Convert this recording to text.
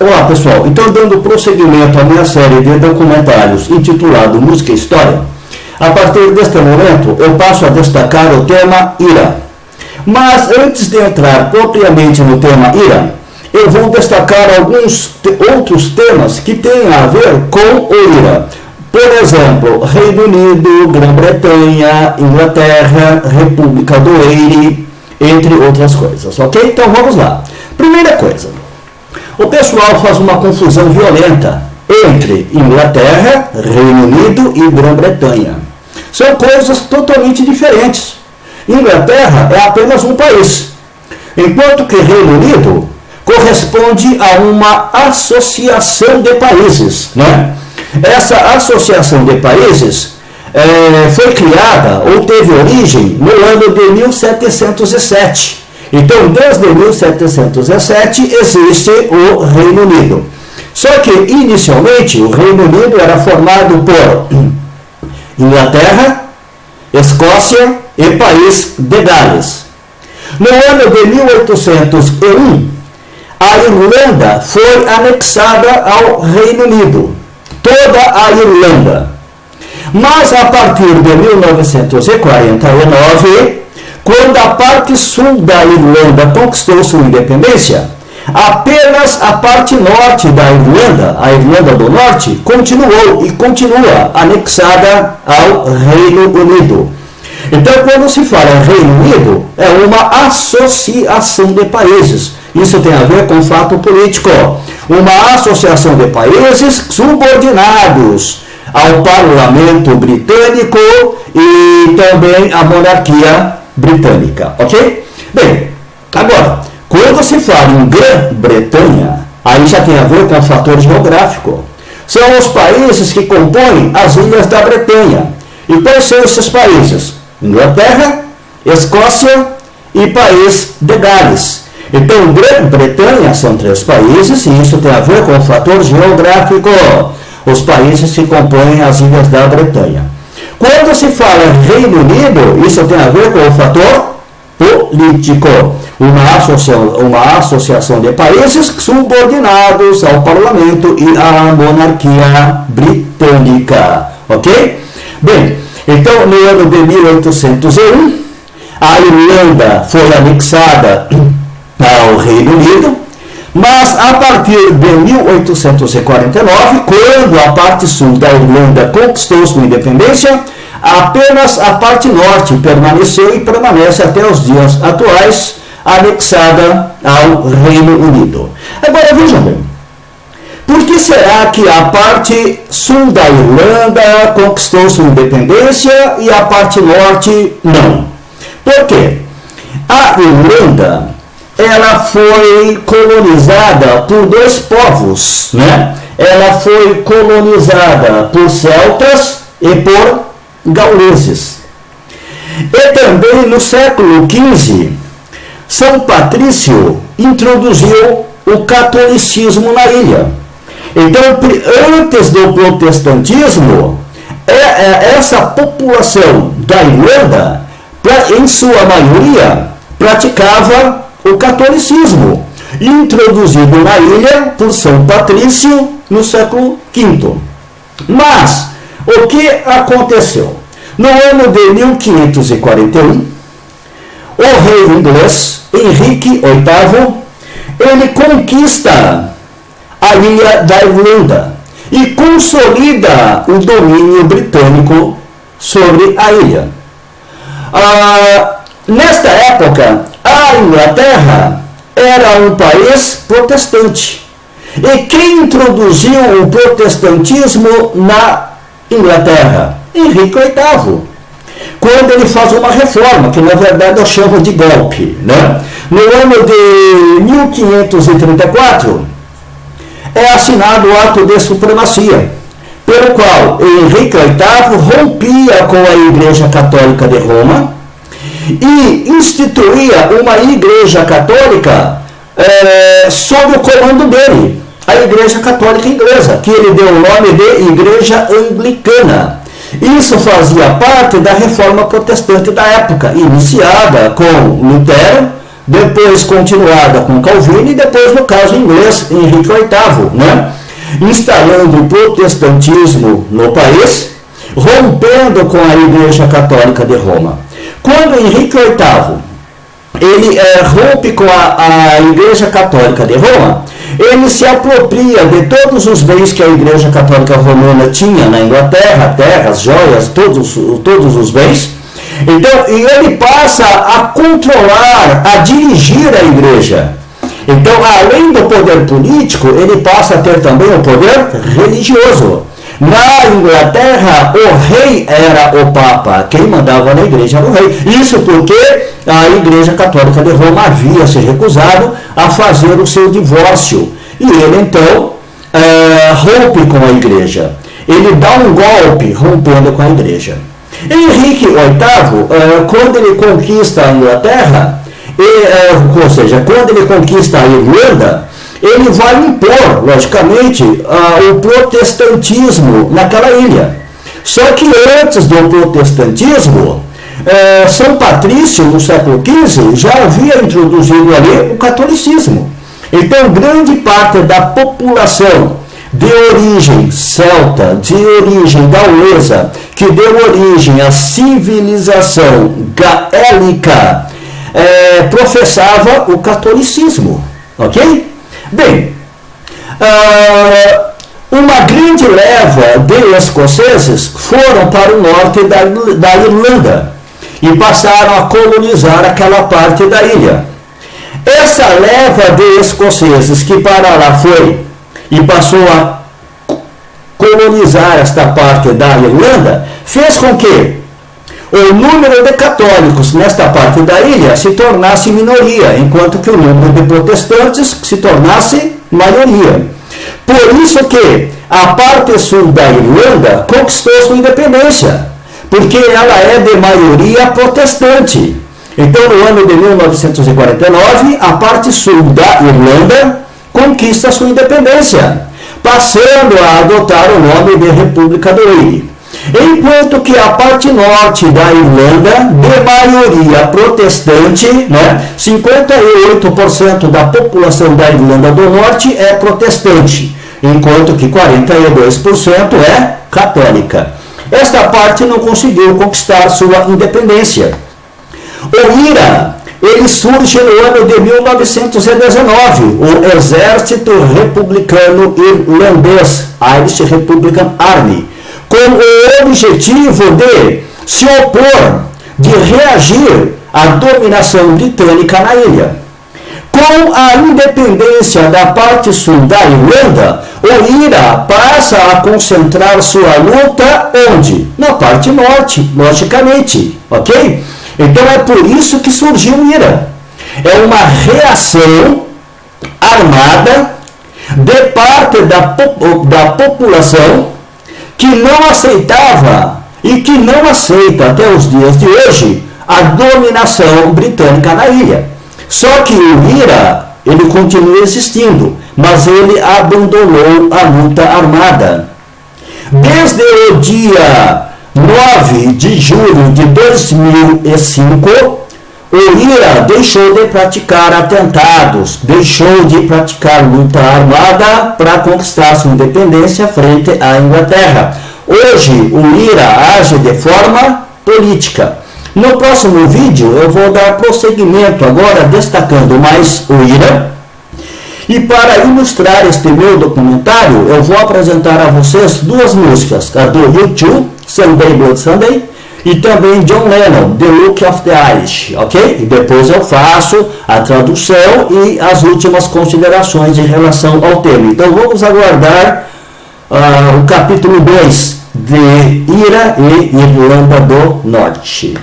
Olá pessoal, então dando prosseguimento à minha série de documentários intitulado Música e História, a partir deste momento eu passo a destacar o tema Ira. Mas antes de entrar propriamente no tema Ira, eu vou destacar alguns outros temas que têm a ver com o Ira. Por exemplo, Reino Unido, Grã-Bretanha, Inglaterra, República do Eire, entre outras coisas, ok? Então vamos lá. Primeira coisa, o pessoal faz uma confusão violenta entre Inglaterra, Reino Unido e Grã-Bretanha. São coisas totalmente diferentes. Inglaterra é apenas um país, enquanto que Reino Unido corresponde a uma associação de países, né? Essa associação de países foi criada ou teve origem no ano de 1707. Então, desde 1707 existe o Reino Unido. Só que, inicialmente, o Reino Unido era formado por Inglaterra, Escócia e País de Gales. No ano de 1801, a Irlanda foi anexada ao Reino Unido. Toda a Irlanda. Mas a partir de 1949, quando a parte sul da Irlanda conquistou sua independência, apenas a parte norte da Irlanda, a Irlanda do Norte, continuou e continua anexada ao Reino Unido. Então, quando se fala Reino Unido, é uma associação de países. Isso tem a ver com fato político. Uma associação de países subordinados ao parlamento britânico e também à monarquia britânica, ok? Bem, agora, quando se fala em Grã-Bretanha, aí já tem a ver com o fator geográfico. São os países que compõem as ilhas da Bretanha. E quais são esses países? Inglaterra, Escócia e País de Gales. Então, Grã-Bretanha são 3 países e isso tem a ver com o fator geográfico. Os países que compõem as ilhas da Bretanha. Quando se fala Reino Unido, isso tem a ver com o fator político. Uma associação de países subordinados ao parlamento e à monarquia britânica. Ok? Bem, então no ano de 1801, a Irlanda foi anexada ao Reino Unido, mas a partir de 1849, quando a parte sul da Irlanda conquistou sua independência, apenas a parte norte permaneceu e permanece até os dias atuais, anexada ao Reino Unido. Agora vejam bem, por que será que a parte sul da Irlanda conquistou sua independência e a parte norte não? Por quê? A Irlanda, ela foi colonizada por 2 povos, né? Ela foi colonizada por celtas e por gauleses. E também no século XV, São Patrício introduziu o catolicismo na ilha. Então, antes do protestantismo, essa população da Irlanda, em sua maioria, praticava o catolicismo, introduzido na ilha por São Patrício no século V. Mas, o que aconteceu? No ano de 1541, o rei inglês, Henrique VIII, ele conquista a ilha da Irlanda e consolida o domínio britânico sobre a ilha. Nesta época, a Inglaterra era um país protestante. E quem introduziu o protestantismo na Inglaterra? Henrique VIII. Quando ele faz uma reforma, que na verdade eu chamo de golpe, né? No ano de 1534, é assinado o ato de supremacia, pelo qual Henrique VIII rompia com a Igreja Católica de Roma e instituía uma Igreja Católica sob o comando dele, a Igreja Católica Inglesa, que ele deu o nome de Igreja Anglicana. Isso fazia parte da reforma protestante da época, iniciada com Lutero, depois continuada com Calvino e depois, no caso inglês, Henrique VIII, né? Instalando o protestantismo no país, rompendo com a Igreja Católica de Roma. Quando Henrique VIII ele rompe com a Igreja Católica de Roma, ele se apropria de todos os bens que a Igreja Católica Romana tinha na Inglaterra, terras, joias, todos os bens. Então, e ele passa a controlar, a dirigir a Igreja. Então, além do poder político, ele passa a ter também o poder religioso. Na Inglaterra, o rei era o Papa, quem mandava na igreja era o rei. Isso porque a Igreja Católica de Roma havia se recusado a fazer o seu divórcio. E ele então rompe com a igreja. Ele dá um golpe rompendo com a igreja. Henrique VIII, quando ele conquista a Inglaterra, ou seja, quando ele conquista a Irlanda, ele vai impor, logicamente, o protestantismo naquela ilha. Só que antes do protestantismo, São Patrício, no século XV, já havia introduzido ali o catolicismo. Então, grande parte da população de origem celta, de origem gaulesa, que deu origem à civilização gaélica, professava o catolicismo, ok? Bem, uma grande leva de escoceses foram para o norte da Irlanda e passaram a colonizar aquela parte da ilha. Essa leva de escoceses que para lá foi e passou a colonizar esta parte da Irlanda, fez com que o número de católicos nesta parte da ilha se tornasse minoria, enquanto que o número de protestantes se tornasse maioria. Por isso que a parte sul da Irlanda conquistou sua independência, porque ela é de maioria protestante. Então, no ano de 1949, a parte sul da Irlanda conquista sua independência, passando a adotar o nome de República do Eire. Enquanto que a parte norte da Irlanda, de maioria protestante, 58% da população da Irlanda do Norte é protestante, enquanto que 42% é católica. Esta parte não conseguiu conquistar sua independência. O IRA, ele surge no ano de 1919, o Exército Republicano Irlandês, Irish Republican Army, com o objetivo de se opor, de reagir à dominação britânica na ilha. Com a independência da parte sul da Irlanda, o IRA passa a concentrar sua luta onde? Na parte norte, logicamente, ok? Então é por isso que surgiu o IRA. É uma reação armada de parte da população que não aceitava e que não aceita até os dias de hoje a dominação britânica na ilha. Só que o IRA, ele continua existindo, mas ele abandonou a luta armada. Desde o dia 9 de julho de 2005, o IRA deixou de praticar atentados, deixou de praticar luta armada para conquistar sua independência frente à Inglaterra. Hoje, o IRA age de forma política. No próximo vídeo, eu vou dar prosseguimento agora, destacando mais o IRA. E para ilustrar este meu documentário, eu vou apresentar a vocês duas músicas, a do U2, Sunday Blood Sunday, e também John Lennon, The Look of the Irish, ok? E depois eu faço a tradução e as últimas considerações em relação ao tema. Então vamos aguardar o capítulo 2 de IRA e Irlanda do Norte.